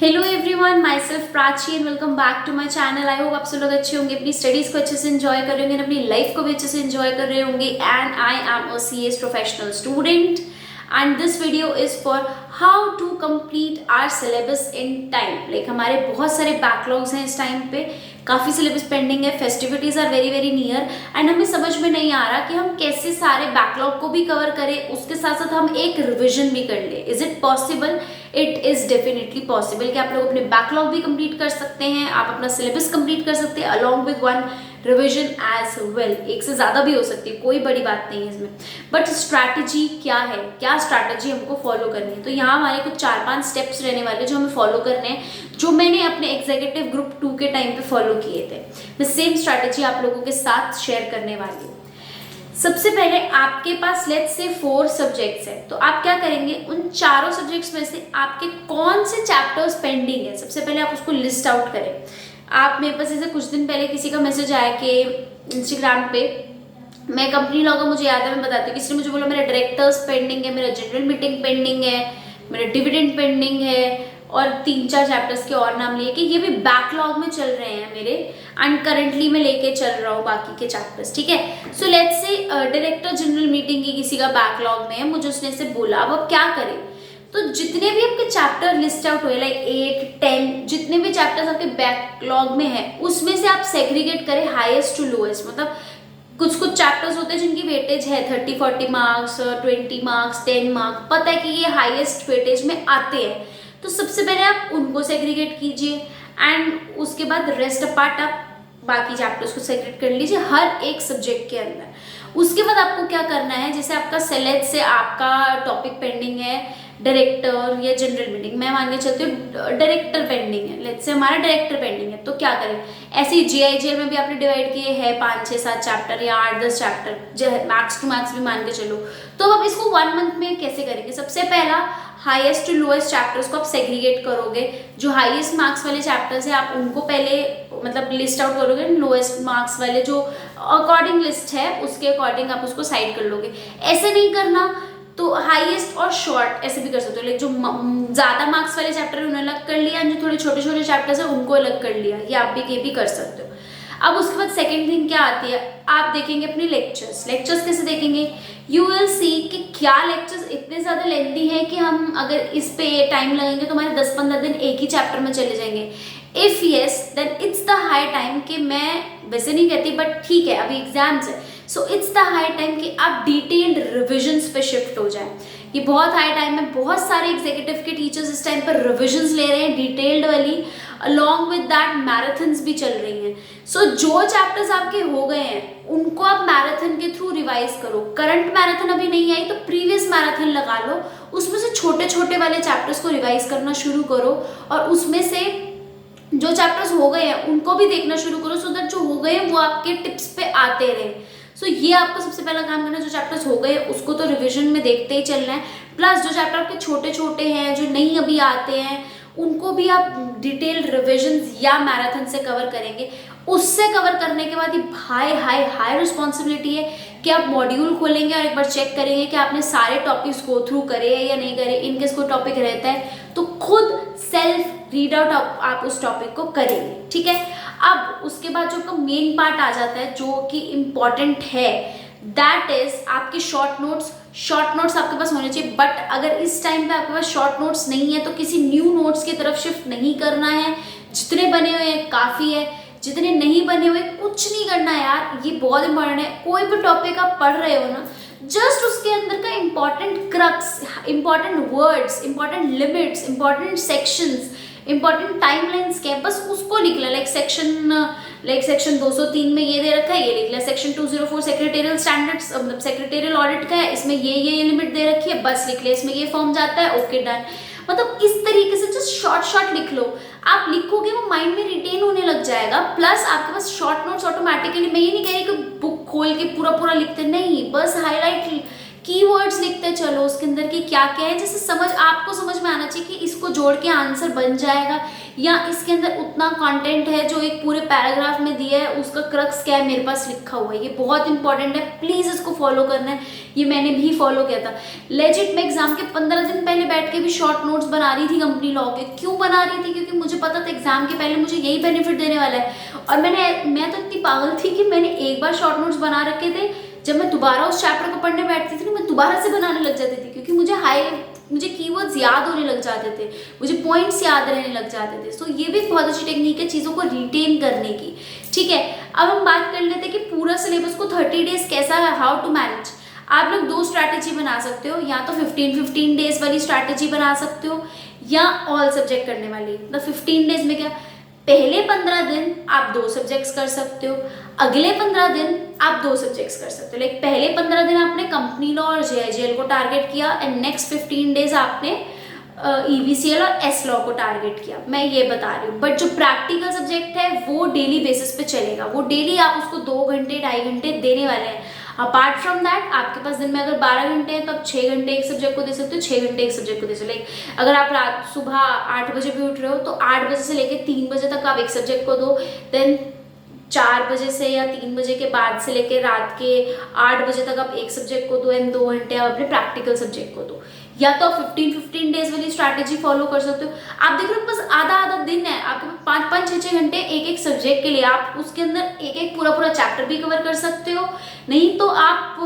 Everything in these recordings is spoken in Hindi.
Hello everyone, myself Prachi and welcome back to my channel. I hope आप सब लोग अच्छे होंगे, अपनी स्टडीज़ को अच्छे से एंजॉय कर रहे होंगे, अपनी लाइफ को भी अच्छे से एंजॉय कर रहे होंगे। And I am a CS professional student and this video is for how to complete our syllabus in time. Like हमारे बहुत सारे बैकलॉग्स हैं इस टाइम पे, काफ़ी सिलेबस पेंडिंग है, festivities are very very near and हमें समझ में नहीं आ रहा कि हम कैसे सारे बैकलॉग को भी कवर करें, उसके साथ साथ हम एक रिविजन भी कर लें। Is it possible? It is definitely possible कि आप लोग अपने बैकलॉग भी कंप्लीट कर सकते हैं, आप अपना सिलेबस कंप्लीट कर सकते हैं along with one revision as well. एक से ज़्यादा भी हो सकती है, कोई बड़ी बात नहीं है इसमें। बट स्ट्रैटेजी क्या है, क्या स्ट्रैटेजी हमको फॉलो करनी है? तो यहाँ हमारे कुछ 4-5 स्टेप्स रहने वाले जो हमें फॉलो करने हैं, जो मैंने अपने एग्जीक्यूटिव ग्रुप 2 के टाइम पे फॉलो किए थे। मैं सेम स्ट्रैटेजी आप लोगों के साथ शेयर करने वाली हूँ। सबसे पहले आपके पास लेट्स से 4 सब्जेक्ट्स है, तो आप क्या करेंगे, उन चारों सब्जेक्ट्स में से आपके कौन से चैप्टर्स पेंडिंग है, सबसे पहले आप उसको लिस्ट आउट करें। आप मेरे पास ऐसे कुछ दिन पहले किसी का मैसेज आया कि इंस्टाग्राम पे, मैं कंपनी लॉग मुझे याद है, मैं बताती हूँ। किसी ने मुझे बोला मेरा डायरेक्टर्स पेंडिंग है, मेरा जनरल मीटिंग पेंडिंग है, मेरा डिविडेंड पेंडिंग है, और 3-4 चैप्टर्स के और नाम लिए कि ये भी बैकलॉग में चल रहे हैं मेरे, एंड करंटली मैं लेके चल रहा हूँ बाकी के चैप्टर्स। ठीक है, so let's say director general meeting की किसी का बैकलॉग में है, मुझे उसने से बोला अब क्या करें। तो जितने भी आपके चैप्टर लिस्ट आउट हुए, लाइक 8-10 जितने भी चैप्टर्स आपके बैकलॉग में है, उसमें से आप सेग्रीगेट करें हाईएस्ट टू लोएस्ट। मतलब कुछ कुछ चैप्टर्स होते हैं जिनकी वेटेज है 30-40 मार्क्स, 20 मार्क्स, 10 मार्क्स, पता है कि ये हाईएस्ट वेटेज में आते हैं, तो सबसे पहले आप उनको सेग्रीगेट कीजिए एंड उसके बाद रेस्ट पार्ट आप बाकी चैप्टर्स को सेग्रीगेट कर लीजिए हर एक सब्जेक्ट के अंदर। उसके बाद आपको क्या करना है, जैसे आपका सेलेक्ट से आपका टॉपिक पेंडिंग है डायरेक्टर या जनरल मीटिंग, मैं मान के चलती हूँ डायरेक्टर पेंडिंग है, लेट्स से हमारा डायरेक्टर पेंडिंग है, तो क्या करें, ऐसे ही जीआईजीएल में भी आपने डिवाइड किए हैं 5-6-7 चैप्टर या 8-10 चैप्टर, मैक्स टू मैक्स भी मान के चलो। तो अब इसको 1 मंथ में कैसे करेंगे? सबसे पहला हाईएस्ट टू लोएस्ट चैप्टर्स को आप सेग्रीगेट करोगे। जो हाईएस्ट मार्क्स वाले चैप्टर्स हैं आप उनको पहले मतलब लिस्ट आउट करोगे, लोएस्ट मार्क्स वाले जो अकॉर्डिंग लिस्ट है उसके अकॉर्डिंग आप उसको साइड कर लोगे। ऐसे नहीं करना तो हाईएस्ट और शॉर्ट ऐसे भी कर सकते हो, लाइक जो ज़्यादा मार्क्स वाले चैप्टर है उन्हें अलग कर लिया, जो थोड़े छोटे छोटे चैप्टर्स है उनको अलग कर लिया, ये भी कर सकते हो। अब उसके बाद सेकेंड थिंग क्या आती है, आप देखेंगे अपने लेक्चर्स। लेक्चर्स कैसे देखेंगे? यू विल सी कि क्या लेक्चर्स इतने ज़्यादा लेंथी हैं कि हम अगर इस पे टाइम लगेंगे तो हमारे 10-15 दिन एक ही चैप्टर में चले जाएंगे। If yes then it's the high time कि, मैं वैसे नहीं कहती बट ठीक है अभी एग्जाम्स है, so it's the high time कि आप डिटेल्ड रिविजन्स पे शिफ्ट हो जाए। ये बहुत हाई टाइम है, बहुत सारे एग्जीक्यूटिव के टीचर्स इस टाइम पर रिविजन्स ले रहे हैं डिटेल्ड वाली, अलॉन्ग विद दैट मैराथन्स भी चल रही हैं। सो जो चैप्टर्स आपके हो गए हैं उनको आप मैराथन के थ्रू रिवाइज करो। करंट मैराथन अभी नहीं आई तो प्रीवियस मैराथन लगा लो, उसमें से छोटे छोटे वाले चैप्टर्स को रिवाइज करना शुरू करो, और उसमें से जो चैप्टर्स हो गए हैं उनको भी देखना शुरू करो, सो दैट जो हो गए हैं वो आपके टिप्स पे आते रहे। सो ये आपको सबसे पहला काम करना है, जो चैप्टर्स हो गए उसको तो रिविजन में देखते ही चलना है, प्लस जो चैप्टर आपके छोटे छोटे हैं जो नहीं अभी आते हैं उनको भी आप डिटेल रिविजन्स या मैराथन से कवर करेंगे। उससे कवर करने के बाद ही हाई रिस्पॉन्सिबिलिटी है कि आप मॉड्यूल खोलेंगे और एक बार चेक करेंगे कि आपने सारे टॉपिक्स गो थ्रू करे या नहीं करे। इनकेस कोई टॉपिक रहता है तो खुद सेल्फ रीड आउट आप उस टॉपिक को करेंगे। ठीक है, अब उसके बाद जो आपका मेन पार्ट आ जाता है जो कि इम्पॉर्टेंट है, दैट इज आपके शॉर्ट नोट्स। शॉर्ट नोट्स आपके पास होने चाहिए, बट अगर इस टाइम पे आपके पास शॉर्ट नोट्स नहीं है तो किसी न्यू नोट्स की तरफ शिफ्ट नहीं करना है। जितने बने हुए हैं काफ़ी है, जितने नहीं बने हुए कुछ नहीं करना है यार, ये बहुत इंपॉर्टेंट है। कोई भी टॉपिक आप पढ़ रहे हो ना, जस्ट उसके अंदर का important crux, important words, important limits, important sections, important timelines क्या है, बस उसको लिख लो। लाइक सेक्शन 203 में ये दे रखा है, ये लिख लिया। सेक्शन 204 सेक्रेटेरियल स्टैंडर्ड्स मतलब सेक्रेटेरियल ऑडिट का है, इसमें ये लिमिट दे रखी है, बस लिख लिया। इसमें ये फॉर्म जाता है, ओके डन। मतलब इस तरीके से जस्ट शॉर्ट लिख लो। आप लिखोगे वो माइंड में रिटेन होने लग जाएगा, प्लस आपके पास शॉर्ट नोट्स ऑटोमेटिकली, मैं ये नहीं कह रही कि बुक खोल के पूरा लिखते नहीं, बस हाईलाइट कीवर्ड्स लिखते चलो उसके अंदर कि क्या क्या है, जैसे आपको समझ में आना चाहिए कि इसको जोड़ के आंसर बन जाएगा या इसके अंदर उतना कंटेंट है जो एक पूरे पैराग्राफ में दिया है, उसका क्रक्स क्या है मेरे पास लिखा हुआ है। ये बहुत इंपॉर्टेंट है, प्लीज इसको फॉलो करना है। ये मैंने भी फॉलो किया था। लेजिट मैं एग्जाम के 15 दिन पहले बैठ के भी शॉर्ट नोट्स बना रही थी कंपनी लॉ के। क्यों बना रही थी? क्योंकि मुझे पता था एग्जाम के पहले मुझे यही बेनिफिट देने वाला है। और मैं तो इतनी पागल थी कि मैंने एक बार शॉर्ट नोट्स बना रखे थे, जब मैं दोबारा उस चैप्टर को पढ़ने बैठती थी ना, मैं दोबारा से बनाने लग जाती थी, क्योंकि मुझे कीवर्ड्स याद होने लग जाते थे, मुझे पॉइंट्स याद रहने लग जाते थे। सो ये भी बहुत अच्छी टेक्निक है चीज़ों को रिटेन करने की। ठीक है, अब हम बात कर लेते हैं कि पूरा सिलेबस को 30 डेज कैसा है, हाउ टू मैनेज। आप लोग 2 स्ट्रैटेजी बना सकते हो, या तो 15 डेज वाली स्ट्रैटेजी बना सकते हो या ऑल सब्जेक्ट करने वाली। मतलब 15 डेज में क्या, पहले 15 दिन आप 2 सब्जेक्ट्स कर सकते हो, अगले 15 दिन आप 2 सब्जेक्ट्स कर सकते हो। लाइक पहले 15 दिन आपने कंपनी लॉ और JIGL को टारगेट किया एंड नेक्स्ट 15 डेज आपने EVCL और S लॉ को टारगेट किया। मैं ये बता रही हूँ, बट जो प्रैक्टिकल सब्जेक्ट है वो डेली बेसिस पे चलेगा। वो डेली आप उसको 2 घंटे 2.5 घंटे देने वाले हैं। अपार्ट फ्रॉम दैट आपके पास दिन में अगर 12 घंटे हैं तो आप 6 घंटे एक सब्जेक्ट को दे सकते हो, 6 घंटे एक सब्जेक्ट को दे सकते हो। लाइक अगर आप सुबह 8 बजे भी उठ रहे हो तो 8 बजे से लेकर 3 बजे तक आप एक सब्जेक्ट को दो, देन 4 बजे से या 3 बजे के बाद से लेकर रात के 8 बजे तक आप एक सब्जेक्ट को दो एंड 2 घंटे आप अपने प्रैक्टिकल सब्जेक्ट को दो। या तो आप 15 डेज वाली स्ट्रैटेजी फॉलो कर सकते हो। आप देख रहे हो बस आधा दिन है आपके पास, 5 6 घंटे एक सब्जेक्ट के लिए। आप उसके अंदर एक पूरा चैप्टर भी कवर कर सकते हो, नहीं तो आप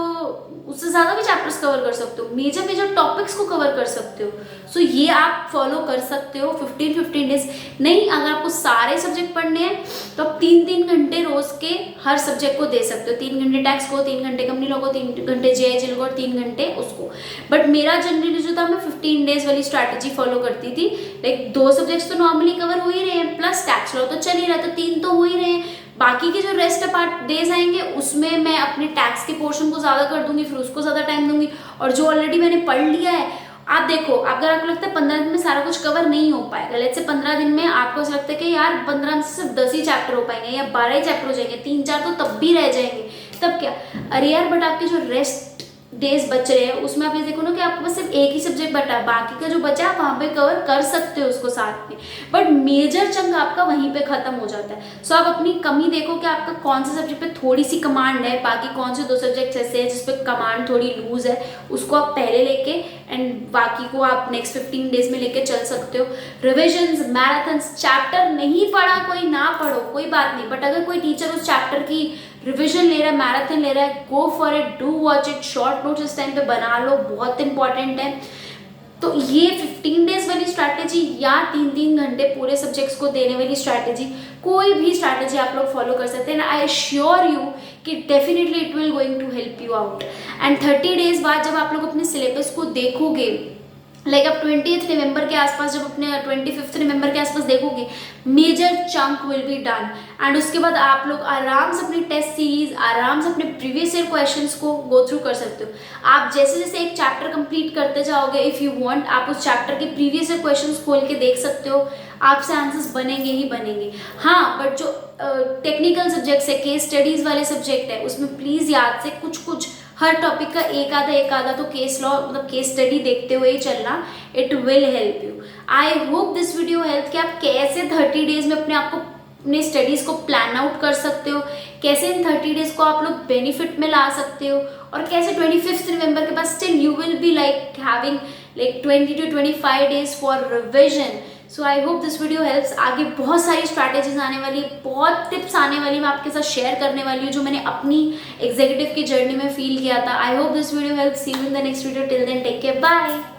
उससे ज़्यादा भी चैप्टर्स कवर कर सकते हो, मेजर टॉपिक्स को कवर कर सकते हो। सो ये आप फॉलो कर सकते हो 15 डेज। नहीं, अगर आपको सारे सब्जेक्ट पढ़ने हैं तो आप 3 घंटे रोज के हर सब्जेक्ट को दे सकते हो। 3 घंटे टैक्स को, 3 घंटे कंपनी लॉ को, 3 घंटे JIGL को और 3 घंटे उसको। बट मेरा जनरली जो था, मैं 15 डेज वाली स्ट्रैटेजी फॉलो करती थी। लाइक 2 सब्जेक्ट्स तो नॉर्मली कवर हो ही रहे हैं, प्लस टैक्स लॉ तो चल ही रहा था, 3 तो हो ही रहे हैं। बाकी के जो रेस्ट पार्ट डेज आएंगे उसमें मैं अपने टैक्स के पोर्शन को ज़्यादा कर दूंगी, फिर उसको ज़्यादा टाइम दूंगी। और जो ऑलरेडी मैंने पढ़ लिया है, आप देखो, अगर आपको लगता है 15 दिन में सारा कुछ कवर नहीं हो पाएगा, लेट्स से 15 दिन में आपको ऐसा लगता है कि यार 15 में सिर्फ 10 ही चैप्टर हो पाएंगे या 12 ही चैप्टर हो जाएंगे, 3-4 तो तब भी रह जाएंगे, तब क्या? अरे यार, बट आपके जो रेस्ट डेज बच रहे हैं उसमें आप ये देखो ना कि आपके पास सिर्फ एक ही सब्जेक्ट बचा, बाकी का जो बचा आप वहाँ पे कवर कर सकते हो उसको साथ में, बट मेजर चंक आपका वहीं पे खत्म हो जाता है। सो आप अपनी कमी देखो कि आपका कौन से सब्जेक्ट पे थोड़ी सी कमांड है, बाकी कौन से 2 सब्जेक्ट ऐसे हैं जिसपे कमांड थोड़ी लूज है, उसको आप पहले लेके एंड बाकी को आप नेक्स्ट 15 डेज में लेके चल सकते हो। रिविजन्स, मैराथन्स, चैप्टर नहीं पढ़ा कोई ना पढ़ो कोई बात नहीं, बट अगर कोई टीचर उस चैप्टर की रिविजन ले रहा है, मैराथन ले रहा है, go for it, do watch it. Short notes इस टाइम पे बना लो, बहुत इंपॉर्टेंट है। तो ये 15 डेज वाली स्ट्रैटेजी या 3 घंटे पूरे सब्जेक्ट्स को देने वाली स्ट्रैटेजी, कोई भी स्ट्रैटेजी आप लोग फॉलो कर सकते हैं। आई एश्योर यू कि definitely it will going to help you out. And 30 days बाद जब आप लोग अपने सिलेबस को देखोगे, लाइक आप 20th नवंबर के आसपास, जब अपने 25th नवंबर के आसपास देखोगे, major chunk will be done. And उसके बाद आप लोग आराम से अपनी टेस्ट सीरीज, आराम से अपने प्रीवियस ईयर क्वेश्चंस को गो थ्रू कर सकते हो। आप जैसे जैसे एक चैप्टर कंप्लीट करते जाओगे, इफ़ यू वांट, आप उस चैप्टर के प्रीवियस ईयर क्वेश्चंस खोल के देख सकते हो, आपसे आंसर्स बनेंगे ही बनेंगे। हाँ, बट जो टेक्निकल सब्जेक्ट्स है, केस स्टडीज वाले सब्जेक्ट है, उसमें प्लीज़ याद से कुछ हर टॉपिक का एक आधा तो केस लॉ मतलब केस स्टडी देखते हुए ही चलना, it will help you. I hope this video help कि आप कैसे 30 डेज में अपने आप को, अपने स्टडीज को प्लान आउट कर सकते हो, कैसे इन 30 डेज को आप लोग बेनिफिट में ला सकते हो, और कैसे 25th नवंबर के बाद still you will be like having like 20 to 25 days for revision. So I hope this video helps. आगे बहुत सारी स्ट्रैटेजीज आने वाली, बहुत टिप्स आने वाली, मैं आपके साथ शेयर करने वाली हूँ जो मैंने अपनी एग्जीक्यूटिव की जर्नी में फील किया था। I hope this video helps. See you in the next video. Till then take care, bye.